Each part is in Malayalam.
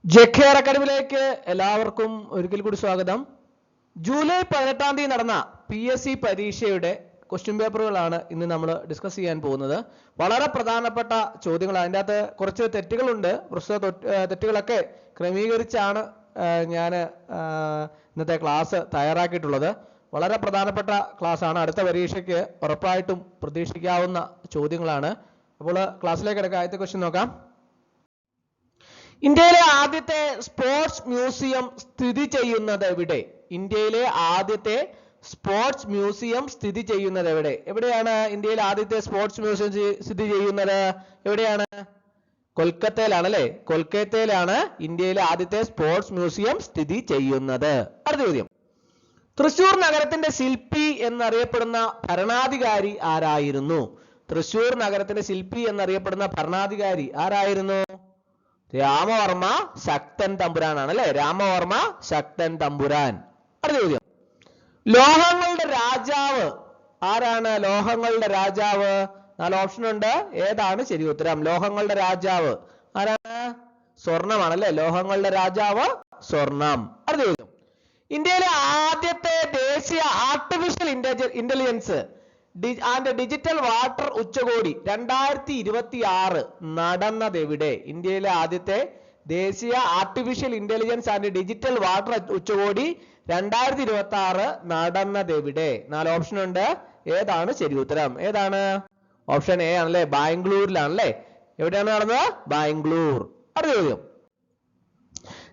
ജെകെആർ അക്കാഡമിയിലേക്ക് എല്ലാവർക്കും ഒരിക്കൽ കൂടി സ്വാഗതം. ജൂലൈ 18-ാം തീയതി നടന്ന PSC പരീക്ഷയുടെ ക്വസ്റ്റ്യൻ പേപ്പറുകളാണ് ഇന്ന് നമ്മൾ ഡിസ്കസ് ചെയ്യാൻ പോകുന്നത്. വളരെ പ്രധാനപ്പെട്ട ചോദ്യങ്ങളാണ്. അതിൻ്റെ അകത്ത് കുറച്ച് തെറ്റുകളുണ്ട്. തെറ്റുകളൊക്കെ ക്രമീകരിച്ചാണ് ഞാൻ ഇന്നത്തെ ക്ലാസ് തയ്യാറാക്കിയിട്ടുള്ളത്. വളരെ പ്രധാനപ്പെട്ട ക്ലാസ് ആണ്. അടുത്ത പരീക്ഷയ്ക്ക് ഉറപ്പായിട്ടും പ്രതീക്ഷിക്കാവുന്ന ചോദ്യങ്ങളാണ്. അപ്പോൾ ക്ലാസ്സിലേക്ക് കിടക്കുക. ആദ്യത്തെ ക്വസ്റ്റ്യൻ നോക്കാം. ഇന്ത്യയിലെ ആദ്യത്തെ സ്പോർട്സ് മ്യൂസിയം സ്ഥിതി ചെയ്യുന്നത് എവിടെ? ഇന്ത്യയിലെ ആദ്യത്തെ സ്പോർട്സ് മ്യൂസിയം സ്ഥിതി ചെയ്യുന്നത് എവിടെ? എവിടെയാണ് ഇന്ത്യയിലെ ആദ്യത്തെ സ്പോർട്സ് മ്യൂസിയം സ്ഥിതി ചെയ്യുന്നത്? എവിടെയാണ്? കൊൽക്കത്തയിലാണ് അല്ലേ? കൊൽക്കത്തയിലാണ് ഇന്ത്യയിലെ ആദ്യത്തെ സ്പോർട്സ് മ്യൂസിയം സ്ഥിതി ചെയ്യുന്നത്. അടുത്ത ചോദ്യം. തൃശൂർ നഗരത്തിന്റെ ശില്പി എന്നറിയപ്പെടുന്ന ഭരണാധികാരി ആരായിരുന്നു? തൃശൂർ നഗരത്തിന്റെ ശില്പി എന്നറിയപ്പെടുന്ന ഭരണാധികാരി ആരായിരുന്നു? രാമവർമ്മ ശക്തൻ തമ്പുരാനാണ് അല്ലെ? രാമവർമ്മ ശക്തൻ തമ്പുരാൻ. അടുത്ത ചോദ്യം. ലോഹങ്ങളുടെ രാജാവ് ആരാണ്? ലോഹങ്ങളുടെ രാജാവ് 4 ഓപ്ഷൻ ഉണ്ട്. ഏതാണ് ശരി ഉത്തരം? ലോഹങ്ങളുടെ രാജാവ് ആരാണ്? സ്വർണ്ണമാണ് അല്ലെ? ലോഹങ്ങളുടെ രാജാവ് സ്വർണം. അടുത്ത ചോദ്യം. ഇന്ത്യയിലെ ആദ്യത്തെ ദേശീയ artificial intelligence and digital water ഉച്ചകോടി 2026 നടന്നത് എവിടെ? ഇന്ത്യയിലെ ആദ്യത്തെ ദേശീയ artificial intelligence and digital water ഉച്ചകോടി 2026 നടന്നത് എവിടെ? 4 ഓപ്ഷൻ ഉണ്ട്. ഏതാണ് ശരി ഉത്തരം? ഏതാണ്? ഓപ്ഷൻ എ ആണല്ലേ? ബാംഗ്ലൂരിലാണല്ലേ? എവിടെയാണ് നടന്നത്? ബാംഗ്ലൂർ. അടുത്ത ചോദ്യം.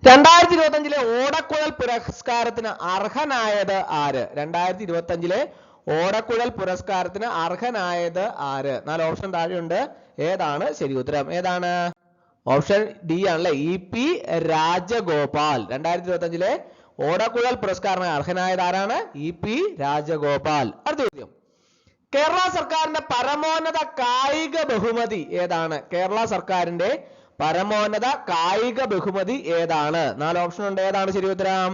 2025 ഓടക്കുഴൽ പുരസ്കാരത്തിന് അർഹനായത് ആര്? 2025 ഓടക്കുഴൽ പുരസ്കാരത്തിന് അർഹനായത് ആര്? 4 ഓപ്ഷൻ താഴെയുണ്ട്. ഏതാണ് ശരി ഉത്തരം? ഏതാണ്? ഓപ്ഷൻ ഡി ആണല്ലേ? EP രാജഗോപാൽ. 2025 ഓടക്കുഴൽ പുരസ്കാരത്തിന് അർഹനായത് ആരാണ്? EP രാജഗോപാൽ. അടുത്ത ചോദ്യം. കേരള സർക്കാരിന്റെ പരമോന്നത കായിക ബഹുമതി ഏതാണ്? കേരള സർക്കാരിന്റെ പരമോന്നത കായിക ബഹുമതി ഏതാണ്? 4 ഓപ്ഷൻ ഉണ്ട്. ഏതാണ് ശരി ഉത്തരം?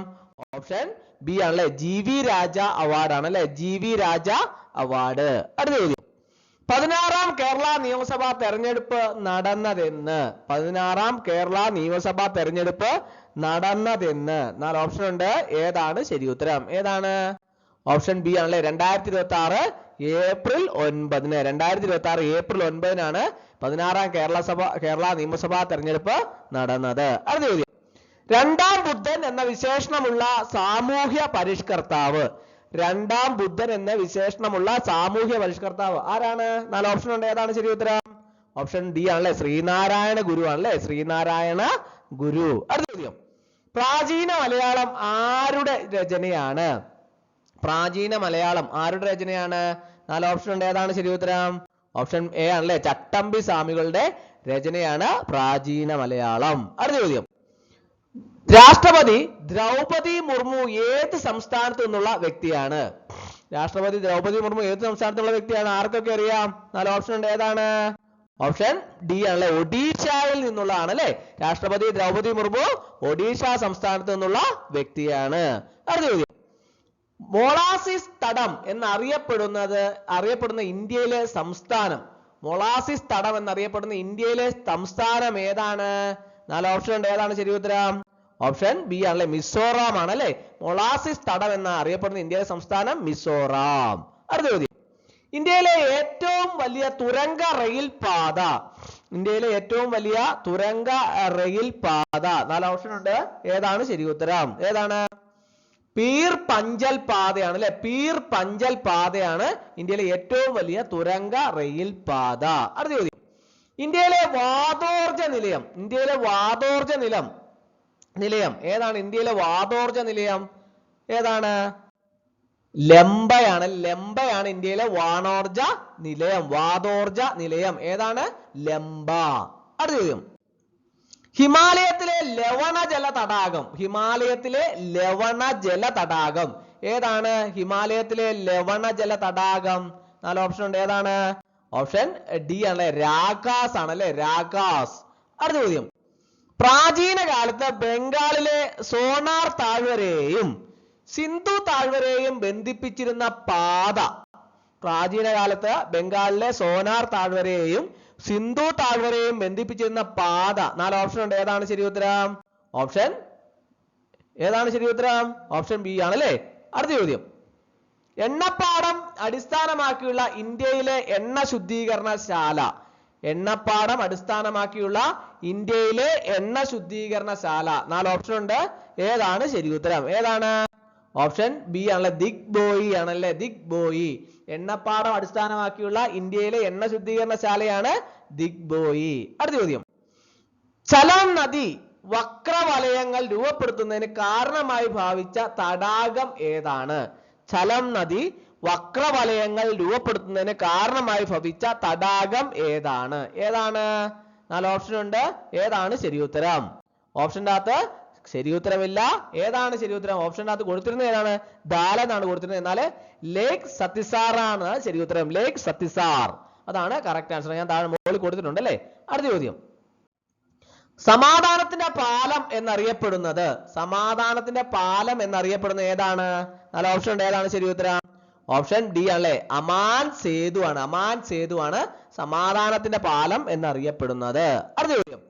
ഓപ്ഷൻ ബി ആണല്ലേ? GV രാജ അവാർഡ് ആണ് അല്ലെ? GV രാജ അവാർഡ്. അടുത്ത ചോദ്യം. 16-ാം കേരള നിയമസഭാ തെരഞ്ഞെടുപ്പ് നടന്നതെന്ന്? 16-ാം കേരള നിയമസഭാ തെരഞ്ഞെടുപ്പ് നടന്നതെന്ന്? 4 ഓപ്ഷൻ ഉണ്ട്. ഏതാണ് ശരി ഉത്തരം? ഏതാണ്? ഓപ്ഷൻ ബി ആണല്ലേ? 2026 ഏപ്രിൽ 9-ന്. 2026 ഏപ്രിൽ 9-നാണ് 16-ാം കേരള നിയമസഭാ തെരഞ്ഞെടുപ്പ് നടന്നത്. അടുത്ത ചോദ്യം. രണ്ടാം ബുദ്ധൻ എന്ന വിശേഷണമുള്ള സാമൂഹ്യ പരിഷ്കർത്താവ്? രണ്ടാം ബുദ്ധൻ എന്ന വിശേഷണമുള്ള സാമൂഹ്യ പരിഷ്കർത്താവ് ആരാണ്? 4 ഓപ്ഷൻ ഉണ്ട്. ഏതാണ് ശരി ഉത്തരം? ഓപ്ഷൻ ഡി ആണല്ലേ? ശ്രീനാരായണ ഗുരു ആണല്ലേ? ശ്രീനാരായണ ഗുരു. അടുത്ത ചോദ്യം. പ്രാചീന മലയാളം ആരുടെ രചനയാണ്? പ്രാചീന മലയാളം ആരുടെ രചനയാണ്? 4 ഓപ്ഷൻ ഉണ്ട്. ഏതാണ് ശരി ഉത്തരം? ഓപ്ഷൻ എ ആണല്ലേ? ചട്ടമ്പി സ്വാമികളുടെ രചനയാണ് പ്രാചീന മലയാളം. അടുത്ത ചോദ്യം. രാഷ്ട്രപതി ദ്രൗപദി മുർമു ഏത് സംസ്ഥാനത്ത് നിന്നുള്ള വ്യക്തിയാണ്? രാഷ്ട്രപതി ദ്രൗപദി മുർമു ഏത് സംസ്ഥാനത്ത് നിന്നുള്ള വ്യക്തിയാണ്? ആർക്കൊക്കെ അറിയാം? 4 ഓപ്ഷൻ ഉണ്ട്. ഏതാണ്? ഓപ്ഷൻ ഡി ആണല്ലേ? ഒഡീഷയിൽ നിന്നുള്ളതാണ് അല്ലെ? രാഷ്ട്രപതി ദ്രൗപദി മുർമു ഒഡീഷ സംസ്ഥാനത്ത് നിന്നുള്ള വ്യക്തിയാണ്. അടുത്ത ചോദ്യം. മൊളാസിസ് തടം എന്നറിയപ്പെടുന്ന ഇന്ത്യയിലെ സംസ്ഥാനം? മൊളാസിസ് തടം എന്നറിയപ്പെടുന്ന ഇന്ത്യയിലെ സംസ്ഥാനം ഏതാണ്? 4 ഓപ്ഷൻ ഉണ്ട്. ഏതാണ് ശരി ഉത്തരം? ഓപ്ഷൻ ബി ആണല്ലേ? മിസോറാം ആണല്ലേ? മൊളാസിസ് തടം എന്ന അറിയപ്പെടുന്ന ഇന്ത്യയിലെ സംസ്ഥാനം മിസോറാം. അടുത്ത ചോദ്യം. ഇന്ത്യയിലെ ഏറ്റവും വലിയ തുരങ്ക റെയിൽ പാത? ഇന്ത്യയിലെ ഏറ്റവും വലിയ തുരങ്ക റെയിൽ പാത? 4 ഓപ്ഷൻ ഉണ്ട്. ഏതാണ് ശരി ഉത്തരം? ഏതാണ്? പീർ പഞ്ചൽ പാതയാണ് അല്ലെ? പീർ പഞ്ചൽ പാതയാണ് ഇന്ത്യയിലെ ഏറ്റവും വലിയ തുരങ്ക റെയിൽ പാത. അടുത്ത ചോദ്യം. ഇന്ത്യയിലെ വാതോർജ നിലയം? ഇന്ത്യയിലെ വാതോർജ നിലയം ഏതാണ്? ഇന്ത്യയിലെ വാതോർജ നിലയം ഏതാണ്? ലംബയാണ്. ലംബയാണ് ഇന്ത്യയിലെ വാതോർജ നിലയം. ഏതാണ്? ലംബ. അടുത്ത ചോദ്യം. ഹിമാലയത്തിലെ ലവണജല തടാകം? ഹിമാലയത്തിലെ ലവണജല തടാകം ഏതാണ്? ഹിമാലയത്തിലെ ലവണജല തടാകം? 4 ഓപ്ഷൻ ഉണ്ട്. ഏതാണ്? ഓപ്ഷൻ ഡി ആണല്ലേ? രാഗാസ് ആണല്ലേ? രാഗാസ്. അടുത്ത ചോദ്യം. പ്രാചീന കാലത്ത് ബംഗാളിലെ സോനാർ താഴ്വരയെയും സിന്ധു താഴ്വരയെയും ബന്ധിപ്പിച്ചിരുന്ന പാത? പ്രാചീന കാലത്ത് ബംഗാളിലെ സോനാർ താഴ്വരയെയും സിന്ധു താഴ്വരയെയും ബന്ധിപ്പിച്ചിരുന്ന പാത? 4 ഓപ്ഷൻ ഉണ്ട്. ഏതാണ് ശരി ഉത്തരം? ഓപ്ഷൻ ഏതാണ് ശരി ഉത്തരം? ഓപ്ഷൻ ബി ആണല്ലേ. അടുത്ത ചോദ്യം, എണ്ണപ്പാടം അടിസ്ഥാനമാക്കിയുള്ള ഇന്ത്യയിലെ എണ്ണ ശുദ്ധീകരണശാല. എണ്ണപ്പാടം അടിസ്ഥാനമാക്കിയുള്ള ഇന്ത്യയിലെ എണ്ണ ശുദ്ധീകരണശാല. 4 ഓപ്ഷൻ ഉണ്ട്. ഏതാണ് ശരി ഉത്തരം? ഏതാണ്? ഓപ്ഷൻ ബി ആണല്ലേ, ദിഗ്ബോയി ആണല്ലേ, ദിഗ്ബോയി. എണ്ണപ്പാടം അടിസ്ഥാനമാക്കിയുള്ള ഇന്ത്യയിലെ എണ്ണ ശുദ്ധീകരണശാലയാണ് ദിഗ്ബോയി. അടുത്ത ചോദ്യം, ചലം നദി വക്രവലയങ്ങൾ രൂപപ്പെടുത്തുന്നതിന് കാരണമായി ഭാവിച്ച തടാകം ഏതാണ്? ചലം നദി വക്രവലയങ്ങൾ രൂപപ്പെടുത്തുന്നതിന് കാരണമായി ഭവിച്ച തടാകം ഏതാണ്? ഏതാണ്? 4 ഓപ്ഷൻ ഉണ്ട്. ഏതാണ് ശരി ഉത്തരം? ഓപ്ഷന്റെ അകത്ത് ശരി ഉത്തരമില്ല. ഏതാണ് ശരി ഉത്തരം? ഓപ്ഷന്റെ അകത്ത് കൊടുത്തിരുന്നത് ഏതാണ്? ദാലെന്നാണ് കൊടുത്തിരുന്നത്. എന്നാൽ ലേക്ക് സത്തിസാർ ആണ് ശരി ഉത്തരം. ലേക്ക് സത്തിസാർ അതാണ് കറക്റ്റ് ആൻസർ. ഞാൻ താഴെ മുകളിൽ കൊടുത്തിട്ടുണ്ട് അല്ലേ. അടുത്ത ചോദ്യം, സമാധാനത്തിന്റെ പാലം എന്നറിയപ്പെടുന്നത്, സമാധാനത്തിന്റെ പാലം എന്നറിയപ്പെടുന്നത് ഏതാണ്? 4 ഓപ്ഷൻ ഉണ്ട്. ഏതാണ് ശരി ഉത്തരം? ഓപ്ഷൻ ഡി ആണല്ലേ, അമാൻ സേതു ആണ്. അമാൻ സേതു ആണ് സമാധാനത്തിന്റെ പാലം എന്നറിയപ്പെടുന്നത്. അടുത്ത ചോദ്യം,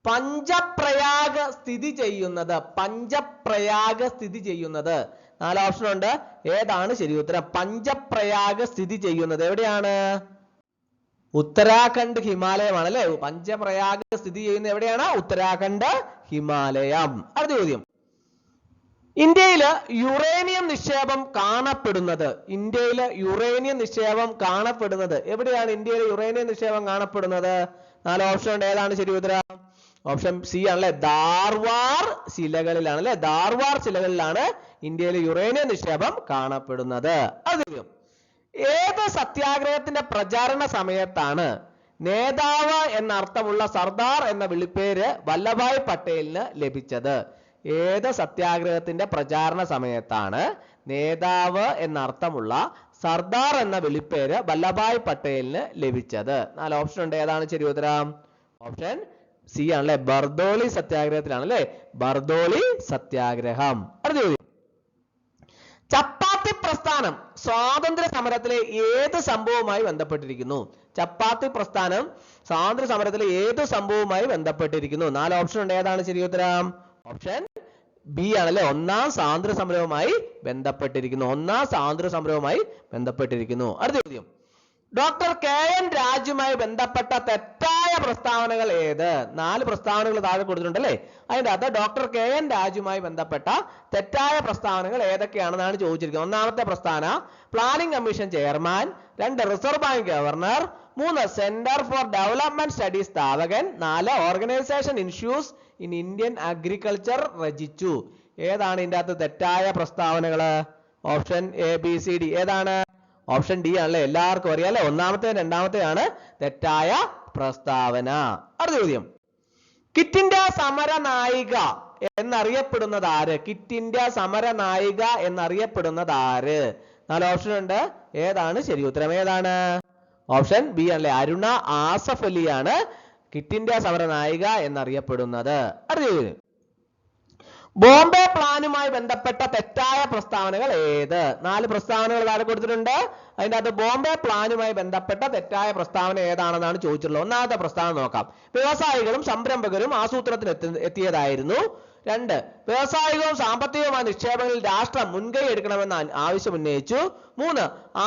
പഞ്ചപ്രയാഗ് സ്ഥിതി ചെയ്യുന്നത്, പഞ്ചപ്രയാഗ് സ്ഥിതി ചെയ്യുന്നത് 4 ഓപ്ഷൻ ഉണ്ട്. ഏതാണ് ശരി ഉത്തരം? പഞ്ചപ്രയാഗ് സ്ഥിതി ചെയ്യുന്നത് എവിടെയാണ്? ഉത്തരാഖണ്ഡ് ഹിമാലയമാണ് അല്ലെ. പഞ്ചപ്രയാഗ് സ്ഥിതി ചെയ്യുന്നത് എവിടെയാണ്? ഉത്തരാഖണ്ഡ് ഹിമാലയം. അടുത്ത ചോദ്യം, ഇന്ത്യയില് യുറേനിയം നിക്ഷേപം കാണപ്പെടുന്നത്, ഇന്ത്യയില് യുറേനിയം നിക്ഷേപം കാണപ്പെടുന്നത് എവിടെയാണ്? ഇന്ത്യയിൽ യുറേനിയം നിക്ഷേപം കാണപ്പെടുന്നത് 4 ഓപ്ഷൻ ഉണ്ട്. ഏതാണ് ശരി ഉത്തരം? ഓപ്ഷൻ സി ആണല്ലേ, ധാർവാർ ശിലകളിലാണ് അല്ലെ. ധാർവാർ ശിലകളിലാണ് ഇന്ത്യയിലെ യുറേനിയം നിക്ഷേപം കാണപ്പെടുന്നത്. അത് ഏത് സത്യാഗ്രഹത്തിന്റെ പ്രചാരണ സമയത്താണ് നേതാവ് എന്ന അർത്ഥമുള്ള സർദാർ എന്ന വിളിപ്പേര് വല്ലഭായ് പട്ടേലിന് ലഭിച്ചത്? ഏത് സത്യാഗ്രഹത്തിന്റെ പ്രചാരണ സമയത്താണ് നേതാവ് എന്ന അർത്ഥമുള്ള സർദാർ എന്ന വിളിപ്പേര് വല്ലഭായ് പട്ടേലിന് ലഭിച്ചത്? 4 ഓപ്ഷൻ ഉണ്ട്. ഏതാണ് ശരി ഉത്തരം? ഓപ്ഷൻ സി ആണല്ലേ, ബർദോളി സത്യാഗ്രഹത്തിലാണ് അല്ലെ. ബർദോളി സത്യാഗ്രഹം. അടുത്ത ചോദ്യം, ചപ്പാത്തി പ്രസ്ഥാനം സ്വാതന്ത്ര്യ സമരത്തിലെ ഏത് സംഭവവുമായി ബന്ധപ്പെട്ടിരിക്കുന്നു? ചപ്പാത്തി പ്രസ്ഥാനം സ്വാതന്ത്ര്യ സമരത്തിലെ ഏത് സംഭവവുമായി ബന്ധപ്പെട്ടിരിക്കുന്നു? 4 ഓപ്ഷൻ ഉണ്ട്. ഏതാണ് ശരി ഉത്തരം? ഓപ്ഷൻ ബി ആണല്ലേ, ഒന്നാം സ്വാതന്ത്ര്യ സമരവുമായി ബന്ധപ്പെട്ടിരിക്കുന്നു. ഒന്നാം സ്വാതന്ത്ര്യ സമരവുമായി ബന്ധപ്പെട്ടിരിക്കുന്നു. അടുത്ത ചോദ്യം, ഡോക്ടർ കെ എൻ രാജുമായി ബന്ധപ്പെട്ട തെറ്റായ പ്രസ്താവനകൾ ഏത്? 4 പ്രസ്താവനകൾ താഴെ കൊടുത്തിട്ടുണ്ട് അല്ലേ. അതിന്റെ അകത്ത് ഡോക്ടർ കെ എൻ രാജുമായി ബന്ധപ്പെട്ട തെറ്റായ പ്രസ്താവനകൾ ഏതൊക്കെയാണെന്നാണ് ചോദിച്ചിരിക്കുന്നത്. ഒന്നാമത്തെ പ്രസ്താവന planning commission chairman, 2 reserve bank governor, 3 centre for development studies സ്ഥാപകൻ, 4 organisation issues in Indian agriculture രചിച്ചു. ഏതാണ് ഇതിന്റെ അകത്ത് തെറ്റായ പ്രസ്താവനകള്? Option A B C D. ഏതാണ്? ഓപ്ഷൻ ഡി ആണല്ലേ, എല്ലാവർക്കും അറിയാം അല്ലെ. ഒന്നാമത്തെ രണ്ടാമത്തെയാണ് തെറ്റായ പ്രസ്താവന. അടുത്ത ചോദ്യം, കിറ്റ് ഇന്ത്യ സമര നായിക എന്നറിയപ്പെടുന്നത് ആര്? കിറ്റ് ഇന്ത്യ സമര നായിക എന്നറിയപ്പെടുന്നത് ആര്? 4 ഓപ്ഷൻ ഉണ്ട്. ഏതാണ് ശരി ഉത്തരം? ഏതാണ്? ഓപ്ഷൻ ബി ആണല്ലേ, അരുണ ആസഫ് അലിയാണ് കിറ്റ് ഇന്ത്യ സമര നായിക എന്നറിയപ്പെടുന്നത്. അടുത്ത ചോദ്യം, ബോംബെ പ്ലാനുമായി ബന്ധപ്പെട്ട തെറ്റായ പ്രസ്താവനകൾ ഏത്? 4 പ്രസ്താവനകൾ താഴെ കൊടുത്തിട്ടുണ്ട്. അതിന്റെ അകത്ത് ബോംബെ പ്ലാനുമായി ബന്ധപ്പെട്ട തെറ്റായ പ്രസ്താവന ഏതാണെന്നാണ് ചോദിച്ചിട്ടുള്ളത്. ഒന്നാമത്തെ പ്രസ്താവന നോക്കാം. വ്യവസായികളും സംരംഭകരും ആസൂത്രണത്തിന് എത്തിയതായിരുന്നു. 2 വ്യവസായികവും സാമ്പത്തികവുമായ നിക്ഷേപങ്ങളിൽ രാഷ്ട്രം മുൻകൈ എടുക്കണമെന്ന് ആവശ്യം ഉന്നയിച്ചു. 3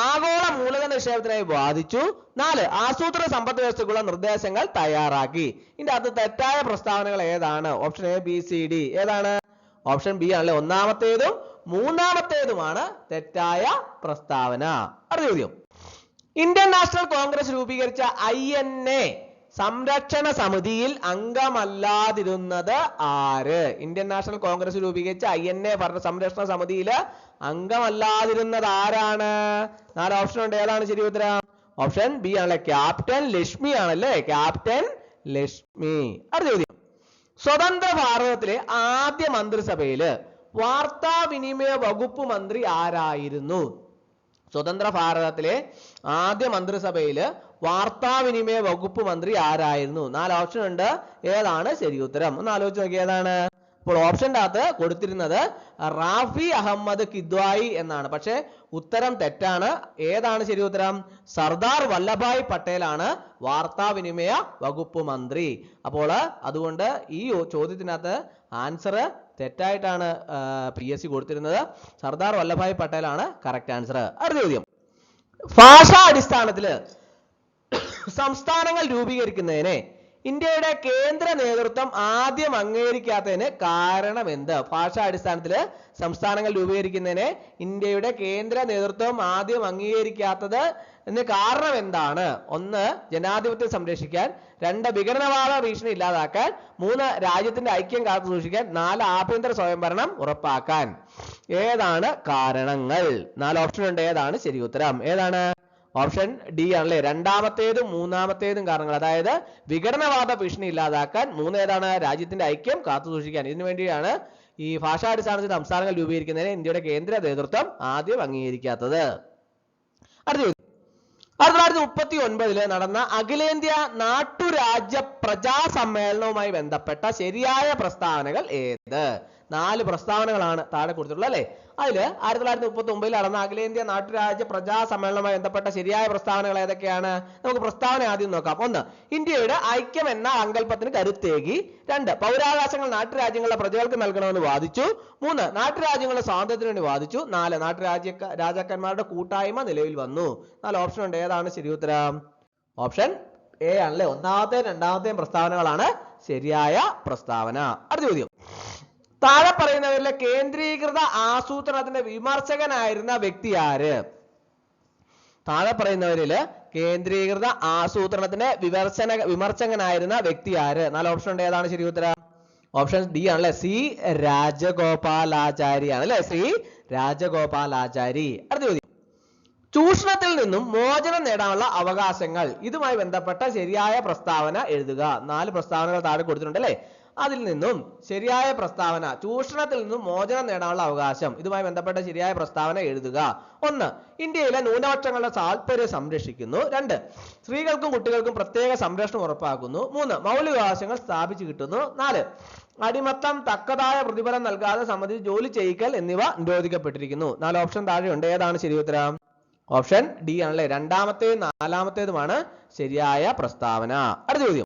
ആഗോള മൂലധന നിക്ഷേപത്തിനായി വാദിച്ചു. 4 ആസൂത്രണ സമ്പദ് വ്യവസ്ഥയ്ക്കുള്ള നിർദ്ദേശങ്ങൾ തയ്യാറാക്കി. ഇതിന്റെ അകത്ത് തെറ്റായ പ്രസ്താവനകൾ ഏതാണ്? Option A B C D. ഏതാണ്? ഓപ്ഷൻ ബി ആണല്ലേ, ഒന്നാമത്തേതും മൂന്നാമത്തേതുമാണ് തെറ്റായ പ്രസ്താവന. അടുത്ത ചോദ്യം, ഇന്ത്യൻ നാഷണൽ കോൺഗ്രസ് രൂപീകരിച്ച INA സംരക്ഷണ സമിതിയിൽ അംഗമല്ലാതിരുന്നത് ആര്? ഇന്ത്യൻ നാഷണൽ കോൺഗ്രസ് രൂപീകരിച്ച INA ഭരണ സംരക്ഷണ സമിതിയിൽ അംഗമല്ലാതിരുന്നത് ആരാണ്? 4 ഓപ്ഷൻ ഉണ്ട്. ഏതാണ് ശരി ഉത്തരം? ഓപ്ഷൻ ബി ആണല്ലേ, ക്യാപ്റ്റൻ ലക്ഷ്മി ആണല്ലേ, ക്യാപ്റ്റൻ ലക്ഷ്മി. അടുത്ത ചോദ്യം, സ്വതന്ത്ര ഭാരതത്തിലെ ആദ്യ മന്ത്രിസഭയില് വാർത്താവിനിമയ വകുപ്പ് മന്ത്രി ആരായിരുന്നു? സ്വതന്ത്ര ഭാരതത്തിലെ ആദ്യ മന്ത്രിസഭയില് വാർത്താവിനിമയ വകുപ്പ് മന്ത്രി ആരായിരുന്നു? 4 ഓപ്ഷൻ ഉണ്ട്. ഏതാണ് ശരി ഉത്തരം? ഒന്ന് ആലോചിച്ച് നോക്കി. ഏതാണ്? ഇപ്പോൾ ഓപ്ഷന്റെ അകത്ത് കൊടുത്തിരുന്നത് റാഫി അഹമ്മദ് കിദ്വായി എന്നാണ്. പക്ഷേ ഉത്തരം തെറ്റാണ്. ഏതാണ് ശരി ഉത്തരം? സർദാർ വല്ലഭായ് പട്ടേലാണ് വാർത്താവിനിമയ വകുപ്പ് മന്ത്രി. അപ്പോൾ അതുകൊണ്ട് ഈ ചോദ്യത്തിനകത്ത് ആൻസർ തെറ്റായിട്ടാണ് PSC കൊടുത്തിരുന്നത്. സർദാർ വല്ലഭായ് പട്ടേലാണ് കറക്റ്റ് ആൻസർ. അടുത്ത ചോദ്യം, ഭാഷാ അടിസ്ഥാനത്തിൽ സംസ്ഥാനങ്ങൾ രൂപീകരിക്കുന്നതിനെ ഇന്ത്യയുടെ കേന്ദ്ര നേതൃത്വം ആദ്യം അംഗീകരിക്കാത്തതിന് കാരണം എന്ത്? ഭാഷാ അടിസ്ഥാനത്തിൽ സംസ്ഥാനങ്ങൾ രൂപീകരിക്കുന്നതിനെ ഇന്ത്യയുടെ കേന്ദ്ര നേതൃത്വം ആദ്യം അംഗീകരിക്കാത്തത് എന്ന് കാരണം എന്താണ്? 1 ജനാധിപത്യം സംരക്ഷിക്കാൻ, 2 വിഘടനവാദ ഭീഷണി ഇല്ലാതാക്കാൻ, 3 രാജ്യത്തിന്റെ ഐക്യം കാത്തു സൂക്ഷിക്കാൻ, 4 ആഭ്യന്തര സ്വയംഭരണം ഉറപ്പാക്കാൻ. ഏതാണ് കാരണങ്ങൾ? 4 ഓപ്ഷൻ ഉണ്ട്. ഏതാണ് ശരി ഉത്തരം? ഏതാണ്? ഓപ്ഷൻ ഡി ആണല്ലേ. രണ്ടാമത്തേതും മൂന്നാമത്തേതും കാരണങ്ങൾ. അതായത് വിഘടനവാദ ഭീഷണി ഇല്ലാതാക്കാൻ, 3 ഏതാണ്? രാജ്യത്തിന്റെ ഐക്യം കാത്തു സൂക്ഷിക്കാൻ. ഇതിനു വേണ്ടിയാണ് ഈ ഭാഷാടിസ്ഥാനത്തിൽ സംസ്ഥാനങ്ങൾ രൂപീകരിക്കുന്നതിന് ഇന്ത്യയുടെ കേന്ദ്ര നേതൃത്വം ആദ്യം അംഗീകരിക്കാത്തത്. അടുത്ത 1939 നടന്ന അഖിലേന്ത്യാ നാട്ടുരാജ്യ പ്രജാ സമ്മേളനവുമായി ബന്ധപ്പെട്ട ശരിയായ പ്രസ്താവനകൾ ഏത്? 4 പ്രസ്താവനകളാണ് താഴെ കൊടുത്തിട്ടുള്ളത് അല്ലെ. അതിൽ 1939 നടന്ന അഖിലേന്ത്യാ നാട്ടുരാജ്യ പ്രജാ സമ്മേളനവുമായി ബന്ധപ്പെട്ട ശരിയായ പ്രസ്താവനകൾ ഏതൊക്കെയാണ്? നമുക്ക് പ്രസ്താവന ആദ്യം നോക്കാം. 1 ഇന്ത്യയുടെ ഐക്യം എന്ന സങ്കല്പത്തിന് കരുത്തേകി. 2 പൗരാവകാശങ്ങൾ നാട്ടുരാജ്യങ്ങളുടെ പ്രജകൾക്ക് നൽകണമെന്ന് വാദിച്ചു. 3 നാട്ടുരാജ്യങ്ങളുടെ സ്വാതന്ത്ര്യത്തിന് വേണ്ടി വാദിച്ചു. 4 രാജാക്കന്മാരുടെ കൂട്ടായ്മ നിലവിൽ വന്നു. 4 ഓപ്ഷൻ ഉണ്ട്. ഏതാണ് ശരി ഉത്തരം? ഓപ്ഷൻ എ ആണല്ലേ. ഒന്നാമത്തെയും രണ്ടാമത്തെയും പ്രസ്താവനകളാണ് ശരിയായ പ്രസ്താവന. അടുത്ത ചോദ്യം, താഴെ പറയുന്നവരിലെ കേന്ദ്രീകൃത ആസൂത്രണത്തിന്റെ വിമർശകനായിരുന്ന വ്യക്തി ആര്? താഴെ പറയുന്നവരില് കേന്ദ്രീകൃത ആസൂത്രണത്തിന്റെ വിമർശകനായിരുന്ന വ്യക്തി ആര്? 4 ഓപ്ഷൻ ഉണ്ട്. ഏതാണ് ശരി ഉത്തരം? ഓപ്ഷൻ ഡി ആണല്ലേ. സി രാജഗോപാലാചാരി ആണല്ലേ. സി രാജഗോപാലാചാരി. അടുത്ത ചോദ്യം, ചൂഷണത്തിൽ നിന്നും മോചനം നേടാനുള്ള അവകാശങ്ങൾ, ഇതുമായി ബന്ധപ്പെട്ട ശരിയായ പ്രസ്താവന എഴുതുക. 4 പ്രസ്താവനകൾ താഴെ കൊടുത്തിട്ടുണ്ട് അല്ലേ. അതിൽ നിന്നും ശരിയായ പ്രസ്താവന, ചൂഷണത്തിൽ നിന്നും മോചനം നേടാനുള്ള അവകാശം, ഇതുമായി ബന്ധപ്പെട്ട ശരിയായ പ്രസ്താവന എഴുതുക. 1 ഇന്ത്യയിലെ ന്യൂനപക്ഷങ്ങളുടെ താൽപര്യം സംരക്ഷിക്കുന്നു. 2 സ്ത്രീകൾക്കും കുട്ടികൾക്കും പ്രത്യേക സംരക്ഷണം ഉറപ്പാക്കുന്നു. 3 മൗലികാവകാശങ്ങൾ സ്ഥാപിച്ചു കിട്ടുന്നു. 4 അടിമത്തം തക്കതായ പ്രതിഫലം നൽകാതെ സംബന്ധിച്ച് ജോലി ചെയ്യിക്കൽ എന്നിവ നിരോധിക്കപ്പെട്ടിരിക്കുന്നു. 4 ഓപ്ഷൻ താഴെയുണ്ട്. ഏതാണ് ശരി ഉത്തരം? ഓപ്ഷൻ ഡി ആണല്ലേ. രണ്ടാമത്തേതും നാലാമത്തേതുമാണ് ശരിയായ പ്രസ്താവന. അടുത്ത ചോദ്യം,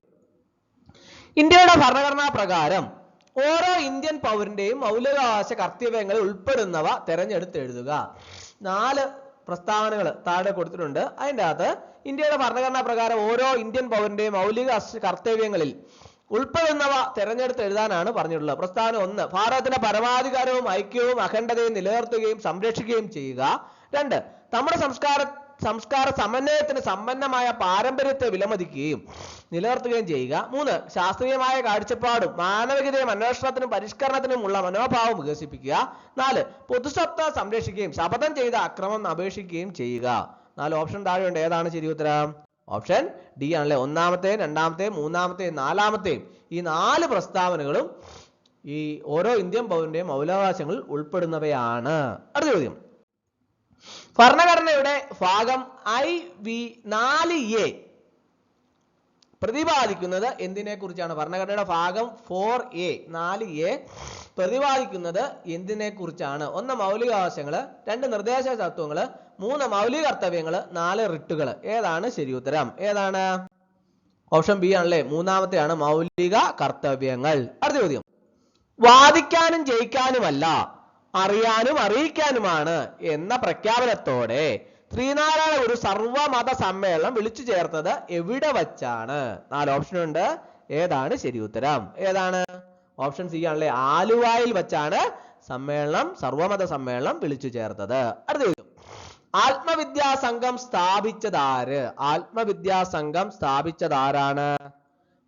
ഇന്ത്യയുടെ ഭരണഘടനാ പ്രകാരം ഓരോ ഇന്ത്യൻ പൗരന്റെയും മൗലികാവകാശ കർത്തവ്യങ്ങളിൽ ഉൾപ്പെടുന്നവ തെരഞ്ഞെടുത്ത് എഴുതുക. 4 പ്രസ്താവനകൾ താഴെ കൊടുത്തിട്ടുണ്ട്. അതിൻ്റെ അകത്ത് ഇന്ത്യയുടെ ഭരണഘടനാ പ്രകാരം ഓരോ ഇന്ത്യൻ പൗരന്റെയും മൗലിക കർത്തവ്യങ്ങളിൽ ഉൾപ്പെടുന്നവ തെരഞ്ഞെടുത്ത് എഴുതാനാണ് പറഞ്ഞിട്ടുള്ളത്. പ്രസ്താവന 1 ഭാരതത്തിന്റെ പരമാധികാരവും ഐക്യവും അഖണ്ഡതയും നിലനിർത്തുകയും സംരക്ഷിക്കുകയും ചെയ്യുക. 2 നമ്മുടെ സംസ്കാര സമന്വയത്തിന് സമ്പന്നമായ പാരമ്പര്യത്തെ വിലമതിക്കുകയും നിലനിർത്തുകയും ചെയ്യുക. 3 ശാസ്ത്രീയമായ കാഴ്ചപ്പാടും മാനവികതയും അന്വേഷണത്തിനും പരിഷ്കരണത്തിനുമുള്ള മനോഭാവം വികസിപ്പിക്കുക. 4 പൊതുസ്വത്ത് സംരക്ഷിക്കുകയും ശപഥം ചെയ്ത അക്രമം അപേക്ഷിക്കുകയും ചെയ്യുക. 4 ഓപ്ഷൻ താഴെയുണ്ട്. ഏതാണ് ശരി ഉത്തരം? ഓപ്ഷൻ ഡി ആണല്ലേ. ഒന്നാമത്തെയും രണ്ടാമത്തെയും മൂന്നാമത്തെയും നാലാമത്തെയും ഈ 4 പ്രസ്താവനകളും ഈ ഓരോ ഇന്ത്യൻ പൗരന്റെയും മൗലികാവകാശങ്ങളിൽ ഉൾപ്പെടുന്നവയാണ്. അടുത്ത ചോദ്യം, ഭരണഘടനയുടെ ഭാഗം IV-4A പ്രതിപാദിക്കുന്നത് എന്തിനെ കുറിച്ചാണ്? ഭരണഘടനയുടെ ഭാഗം 4A 4A പ്രതിപാദിക്കുന്നത് എന്തിനെ കുറിച്ചാണ്? 1 മൗലികാവകാശങ്ങൾ, 2 നിർദ്ദേശ തത്വങ്ങൾ, 3 മൗലിക കർത്തവ്യങ്ങൾ, 4 റിട്ടുകൾ. ഏതാണ് ശരി ഉത്തരം? ഏതാണ്? ഓപ്ഷൻ ബി ആണല്ലേ. മൂന്നാമത്തെയാണ് മൗലിക കർത്തവ്യങ്ങൾ. അടുത്ത ചോദ്യം, വാദിക്കാനും ജയിക്കാനുമല്ല അറിയാനും അറിയിക്കാനുമാണ് എന്ന പ്രഖ്യാപനത്തോടെ ശ്രീനാരായണ ഗുരു സർവമത സമ്മേളനം വിളിച്ചു ചേർത്തത് എവിടെ വച്ചാണ്? 4 ഓപ്ഷൻ ഉണ്ട്. ഏതാണ് ശരി ഉത്തരം? ഏതാണ്? ഓപ്ഷൻ സി ആണല്ലേ. ആലുവായിൽ വച്ചാണ് സർവമത സമ്മേളനം വിളിച്ചു ചേർത്തത്. അടുത്ത ചോദ്യം, ആത്മവിദ്യാസംഘം സ്ഥാപിച്ചതാര്? ആത്മവിദ്യാസംഘം സ്ഥാപിച്ചതാരാണ്?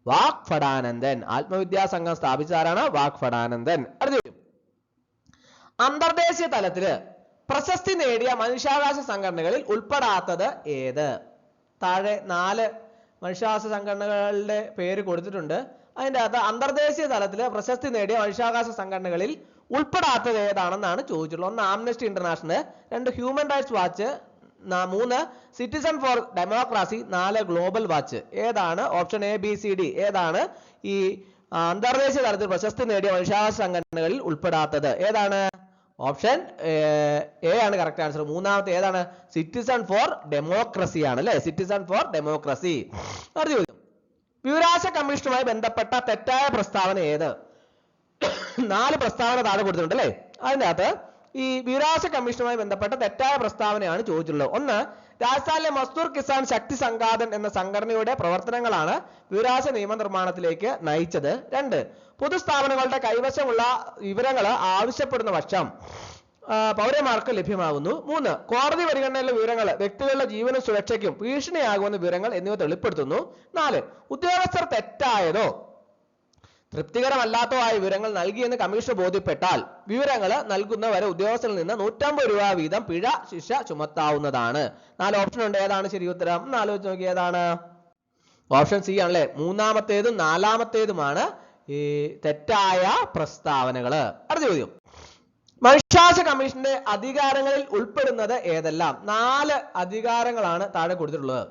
വാഗ്ഭടാനന്ദൻ. ആത്മവിദ്യാസംഘം സ്ഥാപിച്ചതാരാണ്? വാഗ്ഭടാനന്ദൻ. അടുത്ത ചോദ്യം, അന്തർദേശീയ തലത്തില് പ്രശസ്തി നേടിയ മനുഷ്യാവകാശ സംഘടനകളിൽ ഉൾപ്പെടാത്തത് ഏത്? താഴെ 4 മനുഷ്യാവകാശ സംഘടനകളുടെ പേര് കൊടുത്തിട്ടുണ്ട്. അതിൻ്റെ അകത്ത് അന്തർദേശീയ തലത്തില് പ്രശസ്തി നേടിയ മനുഷ്യാവകാശ സംഘടനകളിൽ ഉൾപ്പെടാത്തത് ഏതാണെന്നാണ് ചോദിച്ചിട്ടുള്ളത്. 1 Amnesty International, 2 Human Rights Watch, 3 Citizen for Democracy, 4 Global Watch. ഏതാണ്? Option A, B, C, D. ഏതാണ് ഈ അന്തർദേശീയ തലത്തിൽ പ്രശസ്തി നേടിയ മനുഷ്യാവകാശ സംഘടനകളിൽ ഉൾപ്പെടാത്തത് ഏതാണ്? ഓപ്ഷൻ എ ആണ് കറക്റ്റ് ആൻസർ. മൂന്നാമത്തെ ഏതാണ്? സിറ്റിസൺ ഫോർ ഡെമോക്രസി ആണ് അല്ലെ, സിറ്റിസൺ ഫോർ ഡെമോക്രസി. അടുത്ത ചോദ്യം, വിവരാവകാശ കമ്മീഷനുമായി ബന്ധപ്പെട്ട തെറ്റായ പ്രസ്താവന ഏത്? 4 പ്രസ്താവന താഴെ കൊടുത്തിട്ടുണ്ട് അല്ലെ. അതിൻ്റെ അകത്ത് ഈ വിവരാവകാശ കമ്മീഷനുമായി ബന്ധപ്പെട്ട തെറ്റായ പ്രസ്താവനയാണ് ചോദിച്ചിട്ടുള്ളത്. ഒന്ന്, രാജസ്ഥാനിലെ മസ്ദൂർ കിസാൻ ശക്തി സംഘാതൻ എന്ന സംഘടനയുടെ പ്രവർത്തനങ്ങളാണ് വിവരാവകാശ നിയമനിർമ്മാണത്തിലേക്ക് നയിച്ചത്. 2, പൊതുസ്ഥാപനങ്ങളുടെ കൈവശമുള്ള വിവരങ്ങൾ ആവശ്യപ്പെടുന്ന പക്ഷം പൗരന്മാർക്ക് ലഭ്യമാകുന്നു. 3, കോടതി പരിഗണനയിലെ വിവരങ്ങൾ വ്യക്തികളുടെ ജീവനും സുരക്ഷയ്ക്കും ഭീഷണിയാകുന്ന വിവരങ്ങൾ എന്നിവ തെളിപ്പെടുത്തുന്നു. 4, ഉദ്യോഗസ്ഥർ തെറ്റായതോ തൃപ്തികരമല്ലാത്തോ ആയ വിവരങ്ങൾ നൽകിയെന്ന് കമ്മീഷൻ ബോധ്യപ്പെട്ടാൽ വിവരങ്ങൾ നൽകുന്നവരെ ഉദ്യോഗസ്ഥരിൽ നിന്ന് 150 രൂപ വീതം പിഴ ശിക്ഷ ചുമത്താവുന്നതാണ്. 4 ഓപ്ഷൻ ഉണ്ട്. ഏതാണ് ശരി ഉത്തരം? ഒന്ന് ആലോചിച്ച് നോക്കി. ഏതാണ്? ഓപ്ഷൻ സി ആണല്ലേ. മൂന്നാമത്തേതും നാലാമത്തേതുമാണ് ഈ തെറ്റായ പ്രസ്താവനകൾ. അടുത്ത ചോദ്യം, മനുഷ്യാവകാശ കമ്മീഷന്റെ അധികാരങ്ങളിൽ ഉൾപ്പെടുന്നത് ഏതെല്ലാം? 4 അധികാരങ്ങളാണ് താഴെ കൊടുത്തിട്ടുള്ളത്.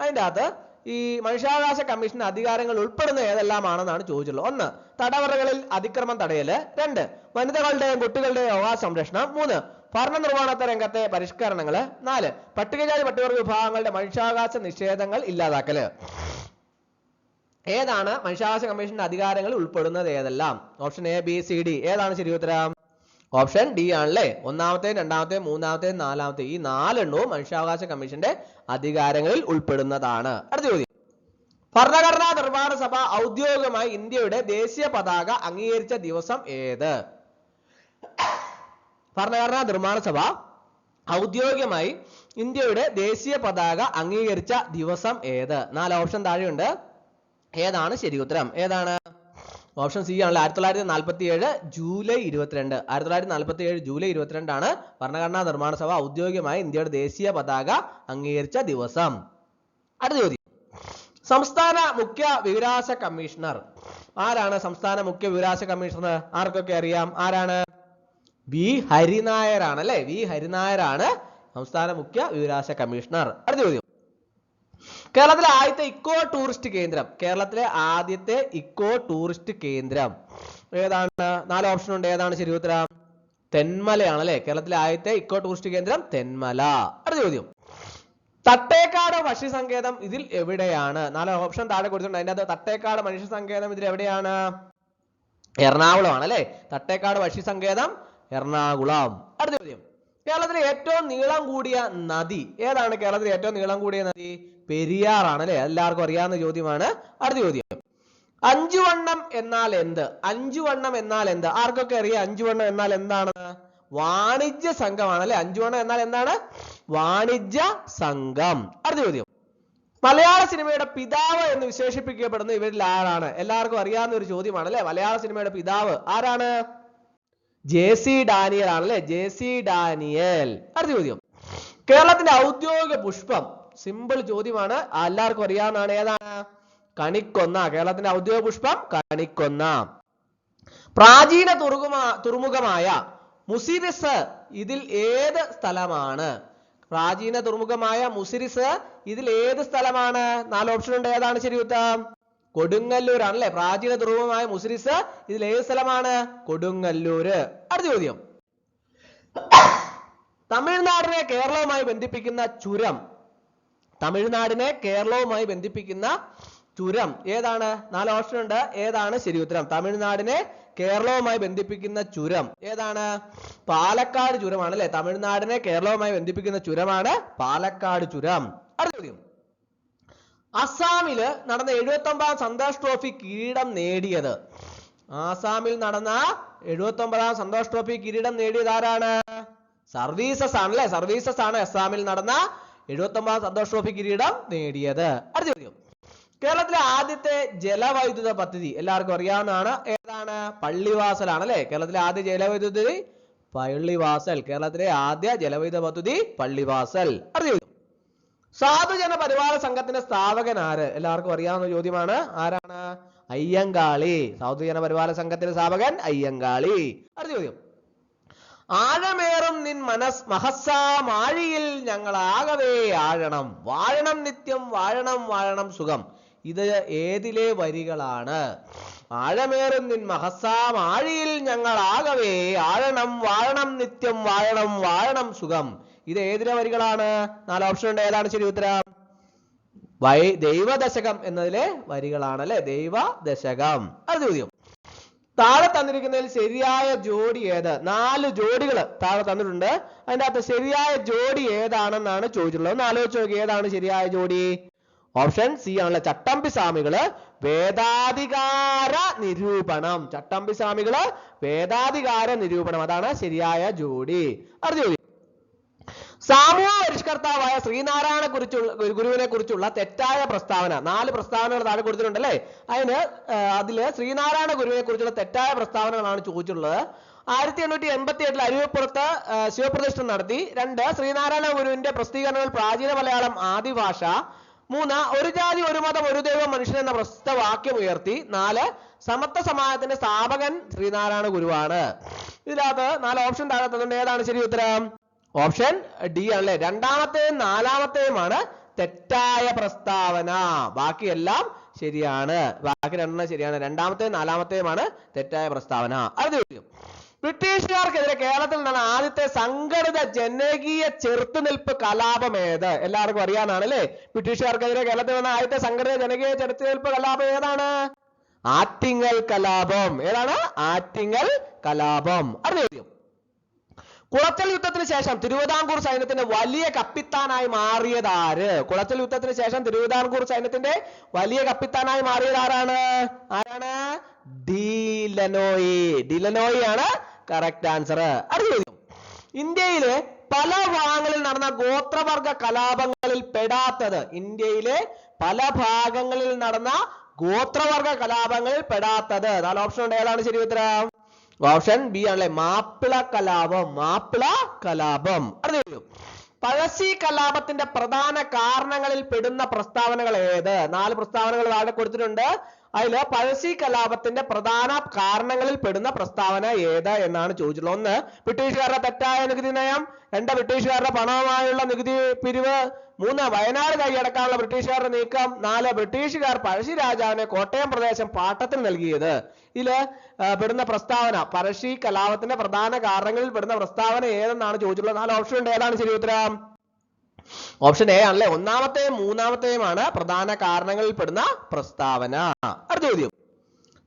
അതിൻ്റെ അകത്ത് ഈ മനുഷ്യാവകാശ കമ്മീഷന്റെ അധികാരങ്ങൾ ഉൾപ്പെടുന്ന ഏതെല്ലാമാണെന്നാണ് ചോദിച്ചിട്ടുള്ളത്. 1, തടവറകളിൽ അതിക്രമം തടയല്. 2, വനിതകളുടെയും കുട്ടികളുടെയും അവകാശ സംരക്ഷണം. 3, ഭരണ നിർവഹണ രംഗത്തെ പരിഷ്കരണങ്ങൾ. 4, പട്ടികജാതി പട്ടികവർഗ വിഭാഗങ്ങളുടെ മനുഷ്യാവകാശ നിഷേധങ്ങൾ ഇല്ലാതാക്കല്. ഏതാണ് മനുഷ്യാവകാശ കമ്മീഷന്റെ അധികാരങ്ങൾ ഉൾപ്പെടുന്നത് ഏതെല്ലാം? Option A, B, C, D. ഏതാണ് ശരി ഉത്തരം? ഓപ്ഷൻ ഡി ആണല്ലേ. ഒന്നാമത്തെയും രണ്ടാമത്തെയും മൂന്നാമത്തെയും നാലാമത്തെയും ഈ 4 എണ്ണവും മനുഷ്യാവകാശ കമ്മീഷന്റെ അധികാരങ്ങളിൽ ഉൾപ്പെടുന്നതാണ്. അടുത്ത ചോദ്യം, ഭരണഘടനാ നിർമ്മാണ സഭ ഔദ്യോഗികമായി ഇന്ത്യയുടെ ദേശീയ പതാക അംഗീകരിച്ച ദിവസം ഏത്? ഭരണഘടനാ നിർമ്മാണ സഭ ഔദ്യോഗികമായി ഇന്ത്യയുടെ ദേശീയ പതാക അംഗീകരിച്ച ദിവസം ഏത്? 4 ഓപ്ഷൻ താഴെയുണ്ട്. ഏതാണ് ശരി ഉത്തരം? ഏതാണ്? ഓപ്ഷൻ സി ആണല്ലോ. 1947 ജൂലൈ 22. 1947 ജൂലൈ 22 ആണ് ഭരണഘടനാ നിർമ്മാണ സഭ ഔദ്യോഗികമായി ഇന്ത്യയുടെ ദേശീയ പതാക അംഗീകരിച്ച ദിവസം. അടുത്ത ചോദ്യം, സംസ്ഥാന മുഖ്യ വിവരാവകാശ കമ്മീഷണർ ആരാണ്? സംസ്ഥാന മുഖ്യ വിവരാവകാശ കമ്മീഷണർ ആർക്കൊക്കെ അറിയാം? ആരാണ്? വി ഹരിനായർ ആണ് അല്ലെ. വി ഹരിനായരാണ് സംസ്ഥാന മുഖ്യ വിവരാവകാശ കമ്മീഷണർ. അടുത്ത ചോദ്യം, കേരളത്തിലെ ആദ്യത്തെ ഇക്കോ ടൂറിസ്റ്റ് കേന്ദ്രം. കേരളത്തിലെ ആദ്യത്തെ ഇക്കോ ടൂറിസ്റ്റ് കേന്ദ്രം ഏതാണ്? 4 ഓപ്ഷൻ ഉണ്ട്. ഏതാണ് ശരി ഉത്തരം? തെന്മലയാണ് അല്ലെ. കേരളത്തിലെ ആദ്യത്തെ ഇക്കോ ടൂറിസ്റ്റ് കേന്ദ്രം തെന്മല. അടുത്ത ചോദ്യം, തട്ടേക്കാട് പക്ഷി സങ്കേതം ഇതിൽ എവിടെയാണ്? 4 ഓപ്ഷൻ താഴെ കൊടുത്തിട്ടുണ്ട്. അതിന്റെ അകത്ത് തട്ടേക്കാട് മനുഷ്യ സങ്കേതം ഇതിൽ എവിടെയാണ്? എറണാകുളം ആണ് അല്ലെ. തട്ടേക്കാട് പക്ഷി സങ്കേതം എറണാകുളം. അടുത്ത ചോദ്യം, കേരളത്തിലെ ഏറ്റവും നീളം കൂടിയ നദി ഏതാണ്? കേരളത്തിലെ ഏറ്റവും നീളം കൂടിയ നദി പെരിയാർ ആണ് അല്ലെ. എല്ലാവർക്കും അറിയാവുന്ന ചോദ്യമാണ്. അടുത്ത ചോദ്യം, 5 വണ്ണം എന്നാൽ എന്ത്? 5 വണ്ണം എന്നാൽ എന്ത്? ആർക്കൊക്കെ അറിയാം 5 വണ്ണം എന്നാൽ എന്താണെന്ന്? വാണിജ്യ സംഘമാണ് അല്ലെ. 5 വണ്ണം എന്നാൽ എന്താണ്? വാണിജ്യ സംഘം. അടുത്ത ചോദ്യം, മലയാള സിനിമയുടെ പിതാവ് എന്ന് വിശേഷിപ്പിക്കപ്പെടുന്ന ഇവരിൽ ആരാണ്? എല്ലാവർക്കും അറിയാവുന്ന ഒരു ചോദ്യമാണ് അല്ലെ. മലയാള സിനിമയുടെ പിതാവ് ആരാണ്? JC ഡാനിയൽ ആണ് അല്ലെ. JC Daniel. അടുത്ത ചോദ്യം, കേരളത്തിന്റെ ഔദ്യോഗിക പുഷ്പം. സിമ്പിൾ ചോദ്യമാണ്, എല്ലാവർക്കും അറിയാവുന്നതാണ്. ഏതാണ്? കണിക്കൊന്ന. കേരളത്തിന്റെ ഔദ്യോഗിക പുഷ്പം കണിക്കൊന്ന. പ്രാചീന തുറമുഖമായ മുസിരിസ് ഇതിൽ ഏത് സ്ഥലമാണ്? പ്രാചീന തുറമുഖമായ മുസിരിസ് ഇതിൽ ഏത് സ്ഥലമാണ്? 4 ഓപ്ഷൻ ഉണ്ട്. ഏതാണ് ശരി ഉത്തരം? കൊടുങ്ങല്ലൂർ ആണല്ലേ. പ്രാചീന തുറമുഖമായ മുസിരിസ് ഇതിൽ ഏത് സ്ഥലമാണ്? കൊടുങ്ങല്ലൂര്. അടുത്ത ചോദ്യം, തമിഴ്നാടിനെ കേരളവുമായി ബന്ധിപ്പിക്കുന്ന ചുരം. തമിഴ്നാടിനെ കേരളവുമായി ബന്ധിപ്പിക്കുന്ന ചുരം ഏതാണ്? 4 ഓപ്ഷൻ ഉണ്ട്. ഏതാണ് ശരി ഉത്തരം? തമിഴ്നാടിനെ കേരളവുമായി ബന്ധിപ്പിക്കുന്ന ചുരം ഏതാണ്? പാലക്കാട് ചുരമാണ് അല്ലെ. തമിഴ്നാടിനെ കേരളവുമായി ബന്ധിപ്പിക്കുന്ന ചുരമാണ് പാലക്കാട് ചുരം. അടുത്ത ചോദ്യം, അസാമില് നടന്ന 79ാം സന്തോഷ് ട്രോഫി കിരീടം നേടിയത്. ആസാമിൽ നടന്ന 79ാം സന്തോഷ് ട്രോഫി കിരീടം നേടിയത് ആരാണ്? സർവീസസ് ആണ് അല്ലെ. സർവീസസ് ആണ് അസാമിൽ നടന്ന 79ാം സന്തോഷ് ട്രോഫി കിരീടം നേടിയത്. അടുത്ത ചോദ്യം, കേരളത്തിലെ ആദ്യത്തെ ജലവൈദ്യുത പദ്ധതി എല്ലാവർക്കും അറിയാവുന്നതാണ്. ഏതാണ്? പള്ളിവാസൽ ആണ് അല്ലെ. കേരളത്തിലെ ആദ്യ ജലവൈദ്യുത പദ്ധതി പള്ളിവാസൽ. കേരളത്തിലെ ആദ്യ ജലവൈദ്യുത പദ്ധതി പള്ളിവാസൽ. അടുത്ത ചോദ്യം, സാധുജന പരിപാലന സംഘത്തിന്റെ സ്ഥാപകൻ ആര്? എല്ലാവർക്കും അറിയാവുന്ന ചോദ്യമാണ്. ആരാണ്? അയ്യങ്കാളി. സാധുജന പരിപാലന സംഘത്തിന്റെ സ്ഥാപകൻ അയ്യങ്കാളി. അടുത്ത ചോദ്യം, ആഴമേറും നിൻ മഹസ്സാമാഴിയിൽ ഞങ്ങളാകവേ ആഴണം വാഴണം നിത്യം വാഴണം വാഴണം സുഖം. ഇത് ഏതിലെ വരികളാണ്? ആഴമേറും നിൻ മഹസാം ആഴിയിൽ ഞങ്ങൾ ആകവേ ആഴണം വാഴണം നിത്യം വാഴണം വാഴണം സുഖം. ഇത് ഏതിലെ വരികളാണ്? 4 ഓപ്ഷൻ ഉണ്ട്. ഏതാണ് ശരി ഉത്തരം? ദൈവദശകം എന്നതിലെ വരികളാണ് അല്ലെ, ദൈവദശകം. അടുത്ത ചോദ്യം, താഴെ തന്നിരിക്കുന്നതിൽ ശരിയായ ജോഡി ഏത്? 4 ജോഡികൾ താഴെ തന്നിട്ടുണ്ട്. അതിന്റെ അകത്ത് ശരിയായ ജോഡി ഏതാണെന്നാണ് ചോദിച്ചിട്ടുള്ളത്. ഒന്ന് ആലോചിച്ച് നോക്കി, ഏതാണ് ശരിയായ ജോഡി? ഓപ്ഷൻ സി ആണല്ലേ, ചട്ടമ്പി സ്വാമികള് വേദാധികാര നിരൂപണം. ചട്ടമ്പി സ്വാമികള് വേദാധികാര നിരൂപണം, അതാണ് ശരിയായ ജോഡി. അടുത്ത ചോദ്യം, സാമൂഹ്യ പരിഷ്കർത്താവായ ശ്രീനാരായണ ഗുരുവിനെ കുറിച്ചുള്ള തെറ്റായ പ്രസ്താവന. 4 പ്രസ്താവനകൾ താഴെ കൊടുത്തിട്ടുണ്ട് അല്ലേ. അതില് ശ്രീനാരായണ ഗുരുവിനെ കുറിച്ചുള്ള തെറ്റായ പ്രസ്താവനകളാണ് ചോദിച്ചിട്ടുള്ളത്. 1888 അരുവിപ്പുറത്ത് ശിവപ്രതിഷ്ഠ നടത്തി. 2 ശ്രീനാരായണ ഗുരുവിന്റെ പ്രസിദ്ധീകരണങ്ങൾ പ്രാചീന മലയാളം ആദിഭാഷ. 3 ഒരു ജാതി ഒരു മതം ഒരു ദൈവം മനുഷ്യൻ എന്ന പ്രസിദ്ധ വാക്യം ഉയർത്തി. 4 സമത്വ സമാജത്തിന്റെ സ്ഥാപകൻ ശ്രീനാരായണ ഗുരുവാണ്. ഇതിനകത്ത് 4 ഓപ്ഷൻ താഴെ തന്നിട്ടുണ്ട്. ഏതാണ് ശരി ഉത്തരം? ഓപ്ഷൻ ഡി ആണല്ലേ, രണ്ടാമത്തെയും നാലാമത്തെയുമാണ് തെറ്റായ പ്രസ്താവന. ബാക്കിയെല്ലാം ശരിയാണ്. ബാക്കി 2 ശരിയാണ്. രണ്ടാമത്തെയും നാലാമത്തെയുമാണ് തെറ്റായ പ്രസ്താവന. അടുത്ത ചോദ്യം, ബ്രിട്ടീഷുകാർക്കെതിരെ കേരളത്തിൽ നടന്ന ആദ്യത്തെ സംഘടിത ജനകീയ ചെറുത്തുനിൽപ്പ് കലാപം ഏത്? എല്ലാവർക്കും അറിയാനാണ് അല്ലേ. ബ്രിട്ടീഷുകാർക്കെതിരെ കേരളത്തിൽ നടന്ന ആദ്യത്തെ സംഘടിത ജനകീയ ചെറുത്തുനിൽപ്പ് കലാപം ഏതാണ്? ആറ്റിങ്ങൽ കലാപം. ഏതാണ്? ആറ്റിങ്ങൽ കലാപം. അടുത്ത ചോദ്യം, കുളച്ചൽ യുദ്ധത്തിന് ശേഷം തിരുവിതാംകൂർ സൈന്യത്തിന്റെ വലിയ കപ്പിത്താനായി മാറിയത് ആര്? കുളച്ചൽ യുദ്ധത്തിന് ശേഷം തിരുവിതാംകൂർ സൈന്യത്തിന്റെ വലിയ കപ്പിത്താനായി മാറിയത് ആരാണ്? ഡി ലനോയി ആണ് കറക്റ്റ് ആൻസർ. അടുത്ത ചോദ്യം, ഇന്ത്യയിലെ പല ഭാഗങ്ങളിൽ നടന്ന ഗോത്രവർഗ കലാപങ്ങളിൽ പെടാത്തത്. ഇന്ത്യയിലെ പല ഭാഗങ്ങളിൽ നടന്ന ഗോത്രവർഗ കലാപങ്ങളിൽ പെടാത്തത്. 4 ഓപ്ഷൻ ഉണ്ട്. ഏതാണ് ശരി ഉത്തരം? ഓപ്ഷൻ ബി ആണല്ലേ, മാപ്പിള കലാപം. മാപ്പിള കലാപം. അടുത്ത, പഴശ്ശി കലാപത്തിന്റെ പ്രധാന കാരണങ്ങളിൽ പെടുന്ന പ്രസ്താവനകൾ ഏത്? 4 പ്രസ്താവനകൾ താഴെ കൊടുത്തിട്ടുണ്ട്. അതില് പഴശ്ശി കലാപത്തിന്റെ പ്രധാന കാരണങ്ങളിൽ പെടുന്ന പ്രസ്താവന ഏത് എന്നാണ് ചോദിച്ചിട്ടുള്ളത്. 1 ബ്രിട്ടീഷുകാരുടെ തെറ്റായ നികുതി നയം. 2 ബ്രിട്ടീഷുകാരുടെ പണവുമായുള്ള നികുതി പിരിവ്. 3 വയനാട് കൈയടക്കാനുള്ള ബ്രിട്ടീഷുകാരുടെ നീക്കം. 4 ബ്രിട്ടീഷുകാർ പഴശ്ശി രാജാവിനെ കോട്ടയം പ്രദേശം പാട്ടത്തിന് നൽകിയത്. ഇതില് പെടുന്ന പ്രസ്താവന, പഴശ്ശി കലാപത്തിന്റെ പ്രധാന കാരണങ്ങളിൽ പെടുന്ന പ്രസ്താവന ഏതെന്നാണ് ചോദിച്ചിട്ടുള്ളത്. 4 ഓപ്ഷൻ ഉണ്ട്. ഏതാണ് ശരി ഉത്തരം? ഓപ്ഷൻ എ ആണല്ലേ, ഒന്നാമത്തെയും മൂന്നാമത്തെയുമാണ് പ്രധാന കാരണങ്ങളിൽ പെടുന്ന പ്രസ്താവന. അടുത്ത ചോദ്യം,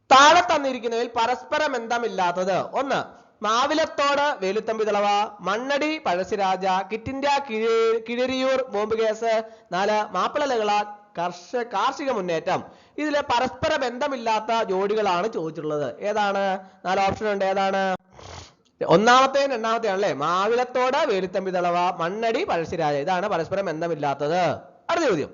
താഴെ തന്നിരിക്കുന്നതിൽ പരസ്പരം ബന്ധമില്ലാത്തത്. 1 Mavilathodu Veluthampi Dalawa, Mannadi Pazhassiraja, quit India Keezhariyur bomb case. 4 Mappila ലഹള കാർഷിക മുന്നേറ്റം. ഇതിലെ പരസ്പര ബന്ധമില്ലാത്ത ജോഡികളാണ് ചോദിച്ചിട്ടുള്ളത്. ഏതാണ്? 4 ഓപ്ഷൻ ഉണ്ട്. ഏതാണ്? ഒന്നാമത്തെയും രണ്ടാമത്തെയും ആണല്ലേ, മാവിലത്തോട് വേലുത്തമ്പി ദളവ, മണ്ണടി പഴശ്ശിരാജ. ഇതാണ് പരസ്പരം ബന്ധമില്ലാത്തത്. അടുത്ത ചോദ്യം,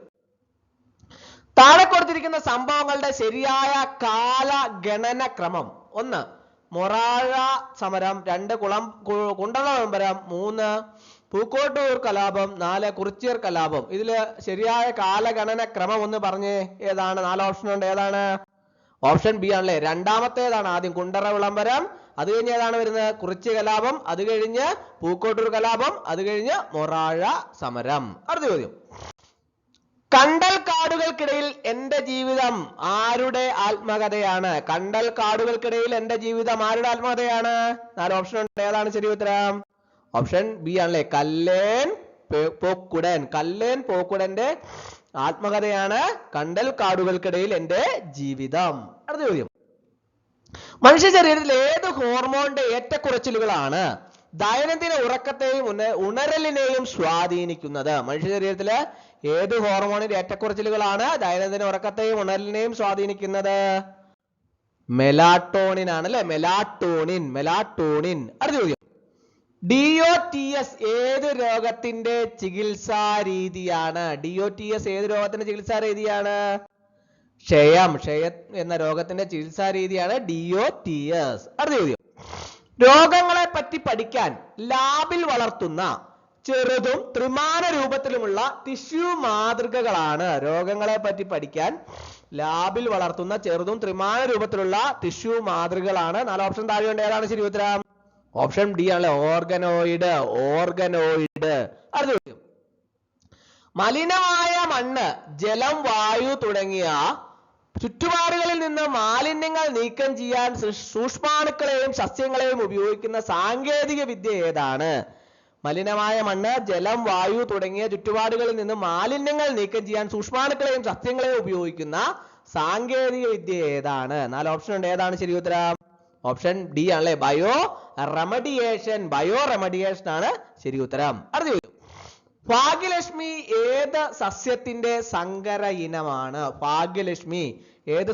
താഴെ കൊടുത്തിരിക്കുന്ന സംഭവങ്ങളുടെ ശരിയായ കാലഗണന ക്രമം. 1 മൊറാഴ സമരം, 2 കുണ്ടള വിളംബരം, 3 പൂക്കോട്ടൂർ കലാപം, 4 കുറിച്യർ കലാപം. ഇതില് ശരിയായ കാലഗണന ക്രമം ഒന്ന് പറഞ്ഞേ. ഏതാണ്? 4 ഓപ്ഷൻ ഉണ്ട്. ഏതാണ്? ഓപ്ഷൻ ബി ആണല്ലേ, രണ്ടാമത്തേതാണ് ആദ്യം കുണ്ടറ വിളംബരം, അത് കഴിഞ്ഞ് ഏതാണ് വരുന്നത്? കുറിച്യ കലാപം, അത് കഴിഞ്ഞ് പൂക്കോട്ടൂർ കലാപം, അത് കഴിഞ്ഞ് മൊറാഴ സമരം. അടുത്ത ചോദ്യം, കണ്ടൽ കാടുകൾക്കിടയിൽ എന്റെ ജീവിതം ആരുടെ ആത്മകഥയാണ്? കണ്ടൽ കാടുകൾക്കിടയിൽ എന്റെ ജീവിതം ആരുടെ ആത്മകഥയാണ്? 4 ഓപ്ഷൻ ഉണ്ട്. ഏതാണ് ശരി ഉത്തരം? ഓപ്ഷൻ ബി ആണല്ലേ, കല്ലേൻ പോക്കുടൻ. കല്ലേൻ പോക്കുടന്റെ ആത്മകഥയാണ് കണ്ടൽ കാടുകൾക്കിടയിൽ എന്റെ ജീവിതം. അടുത്ത ചോദ്യം, മനുഷ്യ ശരീരത്തിൽ ഏത് ഹോർമോണിന്റെ ഏറ്റക്കുറച്ചിലുകളാണ് ദൈനംദിന ഉറക്കത്തെയും ഉണരലിനെയും സ്വാധീനിക്കുന്നത്? മനുഷ്യ ശരീരത്തില് ഏത് ഹോർമോണിന്റെ ഏറ്റക്കുറച്ചിലുകളാണ് ദൈനംദിന ഉറക്കത്തെയും ഉണരലിനെയും സ്വാധീനിക്കുന്നത്? മെലാട്ടോണിൻ ആണ് അല്ലെ, മെലാട്ടോണിൻ. അടുത്ത ചോദ്യം, DOTS ഏത് രോഗത്തിന്റെ ചികിത്സാ രീതിയാണ്? DOTS ഏത് രോഗത്തിന്റെ ചികിത്സാ രീതിയാണ്? ക്ഷയം എന്ന രോഗത്തിന്റെ ചികിത്സാ രീതിയാണ് DOTS. അടുത്ത ചോദ്യം, രോഗങ്ങളെ പറ്റി പഠിക്കാൻ ലാബിൽ വളർത്തുന്ന ചെറുതും ത്രിമാന രൂപത്തിലുമുള്ള ടിഷ്യൂ മാതൃകകളാണ്. രോഗങ്ങളെ പറ്റി പഠിക്കാൻ ലാബിൽ വളർത്തുന്ന ചെറുതും ത്രിമാന രൂപത്തിലുള്ള ടിഷ്യൂ മാതൃകകളാണ്. 4 ഓപ്ഷൻ താഴെയുണ്ട്. ഏതാണ് ശരി ഉത്തരം? ഓപ്ഷൻ ഡി ആണല്ലേ, ഓർഗനോയിഡ്. അടുത്ത ചോദ്യം, മലിനമായ മണ്ണ്, ജലം, വായു തുടങ്ങിയ ചുറ്റുപാടുകളിൽ നിന്ന് മാലിന്യങ്ങൾ നീക്കം ചെയ്യാൻ സൂക്ഷ്മാണുക്കളെയും സസ്യങ്ങളെയും ഉപയോഗിക്കുന്ന സാങ്കേതിക വിദ്യ ഏതാണ്? മലിനമായ മണ്ണ്, ജലം, വായു തുടങ്ങിയ ചുറ്റുപാടുകളിൽ നിന്ന് മാലിന്യങ്ങൾ നീക്കം ചെയ്യാൻ സൂക്ഷ്മാണുക്കളെയും സസ്യങ്ങളെയും ഉപയോഗിക്കുന്ന സാങ്കേതിക വിദ്യ ഏതാണ്? 4 ഓപ്ഷൻ ഉണ്ട്. ഏതാണ് ശരി ഉത്തരം? ഓപ്ഷൻ ഡി ആണല്ലേ, ബയോ റെമഡിയേഷൻ. ബയോ റെമഡിയേഷൻ ആണ് ശരി ഉത്തരം. അടുത്ത ചോദ്യം, ഭാഗ്യലക്ഷ്മി ഏത് സസ്യത്തിന്റെ സങ്കര ഇനമാണ്? ഭാഗ്യലക്ഷ്മി ഏത്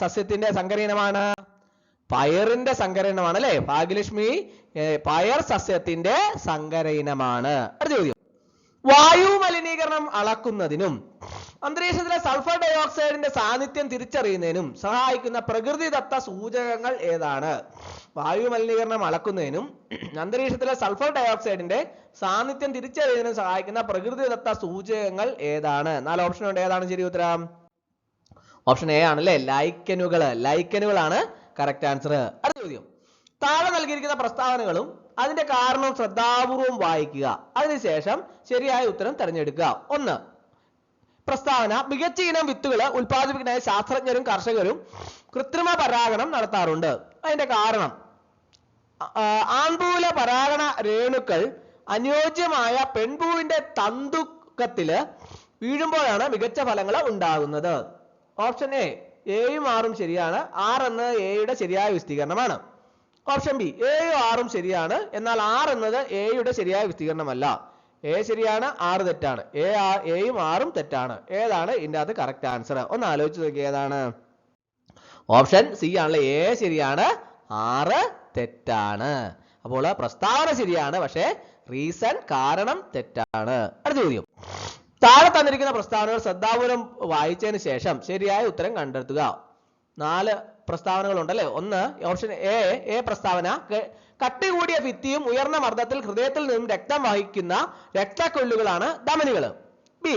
സസ്യത്തിന്റെ സങ്കര ഇനമാണ്? പയറിന്റെ സങ്കര ഇനമാണ് അല്ലെ. ഭാഗ്യലക്ഷ്മി പയർ സസ്യത്തിന്റെ സങ്കര ഇനമാണ്. അടുത്ത ചോദ്യം, വായു മലിനീകരണം അളക്കുന്നതിനും അന്തരീക്ഷത്തിലെ സൾഫർ ഡയോക്സൈഡിന്റെ സാന്നിധ്യം തിരിച്ചറിയുന്നതിനും സഹായിക്കുന്ന പ്രകൃതിദത്ത സൂചകങ്ങൾ ഏതാണ്? വായു മലിനീകരണം അളക്കുന്നതിനും അന്തരീക്ഷത്തിലെ സൾഫർ ഡയോക്സൈഡിന്റെ സാന്നിധ്യം തിരിച്ചറിയുന്നതിനും സഹായിക്കുന്ന പ്രകൃതിദത്ത സൂചകങ്ങൾ ഏതാണ്? 4 ഓപ്ഷൻ ഉണ്ട്. ഏതാണ് ശരി ഉത്തരം? ഓപ്ഷൻ എ ആണല്ലേ, ലൈക്കനുകളാണ് കറക്റ്റ് ആൻസർ. അടുത്ത ചോദ്യം, താഴെ നൽകിയിരിക്കുന്ന പ്രസ്താവനകളും അതിന്റെ കാരണം ശ്രദ്ധാപൂർവം വായിക്കുക. അതിനുശേഷം ശരിയായ ഉത്തരം തിരഞ്ഞെടുക്കുക. 1. പ്രസ്താവന, മികച്ച ഇനം വിത്തുകൾ ഉൽപ്പാദിപ്പിക്കാനായി ശാസ്ത്രജ്ഞരും കർഷകരും കൃത്രിമ പരാഗണം നടത്താറുണ്ട്. അതിന്റെ കാരണം, ആൺപൂവിലെ പരാഗണ രേണുക്കൾ അനുയോജ്യമായ പെൺപൂവിന്റെ തന്തുക്കത്തില് വീഴുമ്പോഴാണ് മികച്ച ഫലങ്ങൾ ഉണ്ടാകുന്നത്. ഓപ്ഷൻ എ, എയും ആറും ശരിയാണ്. 6 എന്നത് എയുടെ ശരിയായ വിസ്തീർണമാണ്. ഓപ്ഷൻ ബി, എയും ആറും ശരിയാണ്, എന്നാൽ 6 എന്നത് എയുടെ ശരിയായ വിസ്തീർണമല്ല. എ ശരിയാണ്, 6 തെറ്റാണ്. എയും ആറും തെറ്റാണ്. ഏതാണ് ഇതിന്റെ അകത്ത് കറക്റ്റ് ആൻസർ? ഒന്ന് ആലോചിച്ച് നോക്കി, ഏതാണ്? ഓപ്ഷൻ സി ആണല്ലേ, എ ശരിയാണ്, 6 തെറ്റാണ്. അപ്പോൾ പ്രസ്താവന ശരിയാണ്, പക്ഷേ റീസൺ കാരണം തെറ്റാണ്. അടുത്ത ചോദ്യം, താഴെ തന്നിരിക്കുന്ന പ്രസ്താവനകൾ ശ്രദ്ധാപൂർവം വായിച്ചതിന് ശേഷം ശരിയായ ഉത്തരം കണ്ടെത്തുക. 4 പ്രസ്താവനകൾ ഉണ്ടല്ലേ. 1 ഓപ്ഷൻ എ പ്രസ്താവന, കട്ടി കൂടിയ ഭിത്തിയും ഉയർന്ന മർദ്ദത്തിൽ ഹൃദയത്തിൽ നിന്നും രക്തം വഹിക്കുന്ന രക്തക്കൊല്ലുകളാണ് ധമനികൾ. ബി,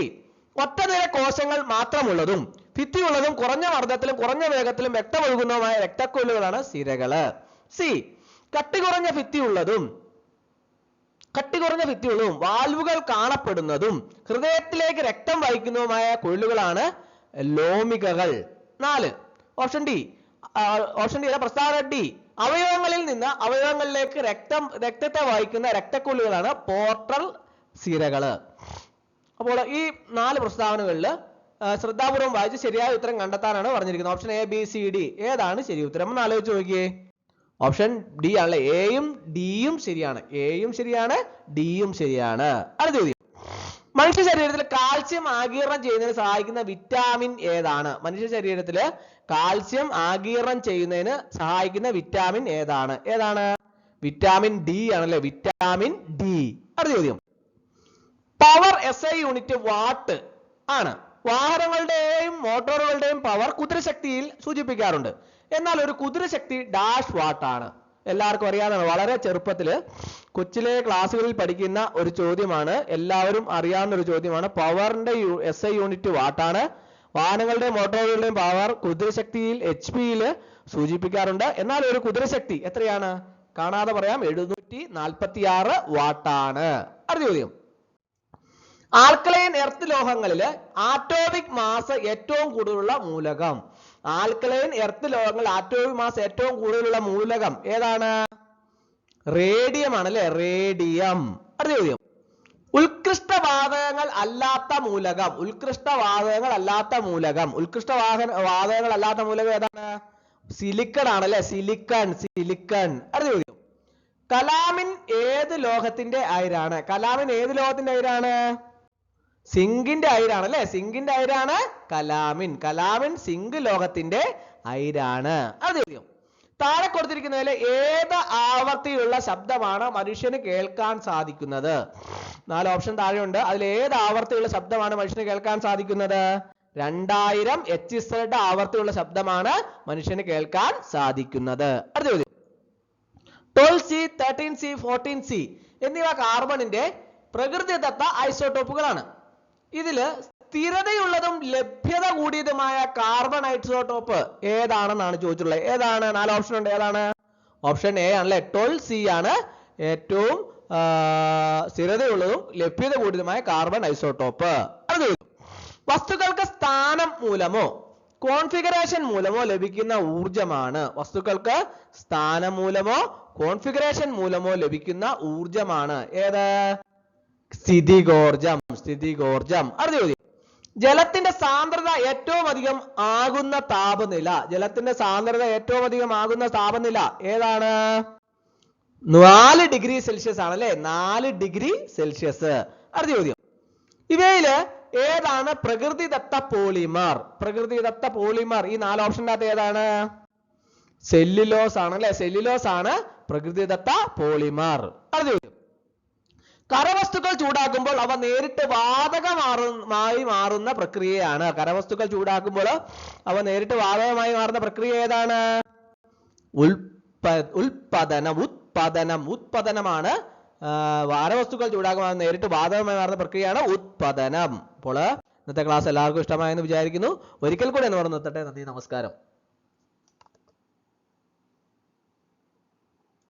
ഒറ്റനിര കോശങ്ങൾ മാത്രമുള്ളതും ഭിത്തിയുള്ളതും കുറഞ്ഞ മർദ്ദത്തിലും കുറഞ്ഞ വേഗത്തിലും രക്തമൊഴുകുന്നതുമായ രക്തക്കൊല്ലുകളാണ് സിരകള്. സി, കട്ടി കുറഞ്ഞ ഭിത്തിയുള്ളതും വാൽവുകൾ കാണപ്പെടുന്നതും ഹൃദയത്തിലേക്ക് രക്തം വഹിക്കുന്നതുമായ കൊല്ലുകളാണ് ലോമികകൾ. 4 ഓപ്ഷൻ ഡി പ്രസ്താവന ഡി, അവയവങ്ങളിൽ നിന്ന് അവയവങ്ങളിലേക്ക് രക്തത്തെ വഹിക്കുന്ന രക്തക്കൊല്ലുകളാണ് പോർട്ടൽ സിരകള്. അപ്പോൾ ഈ 4 പ്രസ്താവനകളിൽ ശ്രദ്ധാപൂർവം വായിച്ച് ശരിയായ ഉത്തരം കണ്ടെത്താനാണ് പറഞ്ഞിരിക്കുന്നത്. Option A, B, C, D ഏതാണ് ശരി ഉത്തരം എന്ന് ആലോചിച്ച് നോക്കിയേ. ഓപ്ഷൻ ഡി ആണല്ലേ, എയും ഡിയും ശരിയാണ്. എയും ശരിയാണ്, ഡിയും ശരിയാണ്. അടുത്ത ചോദ്യം, മനുഷ്യ ശരീരത്തിൽ കാൽസ്യം ആഗിരണം ചെയ്യുന്നതിന് സഹായിക്കുന്ന വിറ്റാമിൻ ഏതാണ്? മനുഷ്യ ശരീരത്തിൽ കാൽസ്യം ആഗിരണം ചെയ്യുന്നതിന് സഹായിക്കുന്ന വിറ്റാമിൻ ഏതാണ്? വിറ്റാമിൻ ഡി ആണല്ലേ, വിറ്റാമിൻ ഡി. അടുത്ത ചോദ്യം, പവർ SI യൂണിറ്റ് വാട്ട് ആണ്. വാഹനങ്ങളുടെയും മോട്ടോറുകളുടെയും പവർ കുതിരശക്തിയിൽ സൂചിപ്പിക്കാറുണ്ട്. എന്നാൽ ഒരു കുതിരശക്തി ഡാഷ് വാട്ട് ആണ്. എല്ലാവർക്കും അറിയാവുന്നതാണ്, വളരെ ചെറുപ്പത്തില് കൊച്ചിലെ ക്ലാസ്സുകളിൽ പഠിക്കുന്ന ഒരു ചോദ്യമാണ്, എല്ലാവരും അറിയാവുന്ന ഒരു ചോദ്യമാണ്. പവറിന്റെ SI യൂണിറ്റ് വാട്ടാണ്. വാഹനങ്ങളുടെയും മോട്ടോറുകളുടെയും പവർ കുതിരശക്തിയിൽ HP-യിൽ സൂചിപ്പിക്കാറുണ്ട്. എന്നാൽ ഒരു കുതിരശക്തി എത്രയാണ്? കാണാതെ പറയാം, 746 വാട്ടാണ്. അടുത്ത ചോദ്യം, ആൽക്കലൈൻ എർത്ത് ലോഹങ്ങളിൽ ആറ്റോമിക് മാസ് ഏറ്റവും കൂടുതലുള്ള മൂലകം. ആൽക്കലൈൻ എർത്ത് ലോഹങ്ങൾ ആറ്റോമിക് മാസ് ഏറ്റവും കൂടുതലുള്ള മൂലകം ഏതാണ്? റേഡിയം ആണല്ലേ, റേഡിയം. അടുത്ത ചോദ്യം, ഉത്കൃഷ്ടവാതകങ്ങൾ അല്ലാത്ത മൂലകം. ഉത്കൃഷ്ടവാതകങ്ങൾ അല്ലാത്ത മൂലകം ഏതാണ്? സിലിക്കൺ ആണല്ലേ, സിലിക്കൺ. അടുത്ത ചോദ്യം, കലാമിൻ ഏത് ലോഹത്തിന്റെ അയിരാണ്? കലാമിൻ ഏത് ലോഹത്തിന്റെ അയിരാണ്? സിങ്കിന്റെ അയിരാണല്ലേ, സിങ്കിന്റെ അയിരാണ് കലാമിൻ. സിങ്ക് ലോഹത്തിന്റെ അയിരാണ്. അടുത്ത ചോദ്യം, താഴെ കൊടുത്തിരിക്കുന്നതിൽ ഏത് ആവർത്തിയുള്ള ശബ്ദമാണ് മനുഷ്യന് കേൾക്കാൻ സാധിക്കുന്നത്? 4 ഓപ്ഷൻ താഴെയുണ്ട്. അതിൽ ഏത് ആവർത്തിയുള്ള ശബ്ദമാണ് മനുഷ്യന് കേൾക്കാൻ സാധിക്കുന്നത്? 2000 Hz ആവർത്തിയുള്ള ശബ്ദമാണ് മനുഷ്യന് കേൾക്കാൻ സാധിക്കുന്നത്. അടുത്ത ചോദ്യം, 12C, 13C, 14C എന്നിവ കാർബണിന്റെ പ്രകൃതിദത്ത ഐസോട്ടോപ്പുകളാണ്. ഇതില് സ്ഥിരതയുള്ളതും ലഭ്യത കൂടിയതുമായ കാർബൺ ഐസോട്ടോപ്പ് ഏതാണെന്നാണ് ചോദിച്ചിട്ടുള്ളത്. ഏതാണ്? 4 ഓപ്ഷൻ ഉണ്ട്. ഏതാണ്? ഓപ്ഷൻ എ ആണല്ലേ, 12C ആണ് ഏറ്റവും സ്ഥിരതയുള്ളതും ലഭ്യത കൂടിയതുമായ കാർബൺ ഐസോട്ടോപ്പ്. അടുത്ത ചോദ്യം, വസ്തുക്കൾക്ക് സ്ഥാനം മൂലമോ കോൺഫിഗറേഷൻ മൂലമോ ലഭിക്കുന്ന ഊർജമാണ്. വസ്തുക്കൾക്ക് സ്ഥാനം മൂലമോ കോൺഫിഗറേഷൻ മൂലമോ ലഭിക്കുന്ന ഊർജമാണ് ഏത്? സ്ഥിതികോർജം. സ്ഥിതികോർജം. അടുത്ത ചോദ്യം. ജലത്തിന്റെ സാന്ദ്രത ഏറ്റവും അധികം ആകുന്ന താപനില. ജലത്തിന്റെ സാന്ദ്രത ഏറ്റവും അധികം ആകുന്ന താപനില ഏതാണ്? 4 ഡിഗ്രി സെൽഷ്യസ് ആണ് അല്ലെ? 4 ഡിഗ്രി സെൽഷ്യസ്. അടുത്ത ചോദ്യം. ഇവയില് ഏതാണ് പ്രകൃതിദത്ത പോളിമർ? പ്രകൃതിദത്ത പോളിമർ ഈ 4 ഓപ്ഷൻ്റെ അകത്ത് ഏതാണ്? സെല്ലുലോസ് ആണ് അല്ലെ? സെല്ലുലോസ് ആണ് പ്രകൃതിദത്ത പോളിമർ. അടുത്ത ചോദ്യം. കരവസ്തുക്കൾ ചൂടാക്കുമ്പോൾ അവ നേരിട്ട് വാതകമായി മാറുന്ന പ്രക്രിയയാണ്. കരവസ്തുക്കൾ ചൂടാക്കുമ്പോൾ അവ നേരിട്ട് വാതകമായി മാറുന്ന പ്രക്രിയ ഏതാണ്? ഉത്പതനമാണ്. കരവസ്തുക്കൾ ചൂടാക്കുമ്പോൾ നേരിട്ട് വാതകമായി മാറുന്ന പ്രക്രിയയാണ് ഉത്പതനം. അപ്പോൾ ഇന്നത്തെ ക്ലാസ് എല്ലാവർക്കും ഇഷ്ടമായെന്ന് വിചാരിക്കുന്നു. ഒരിക്കൽ കൂടെ എന്ന് പറഞ്ഞു നിർത്തട്ടെ. നന്ദി, നമസ്കാരം.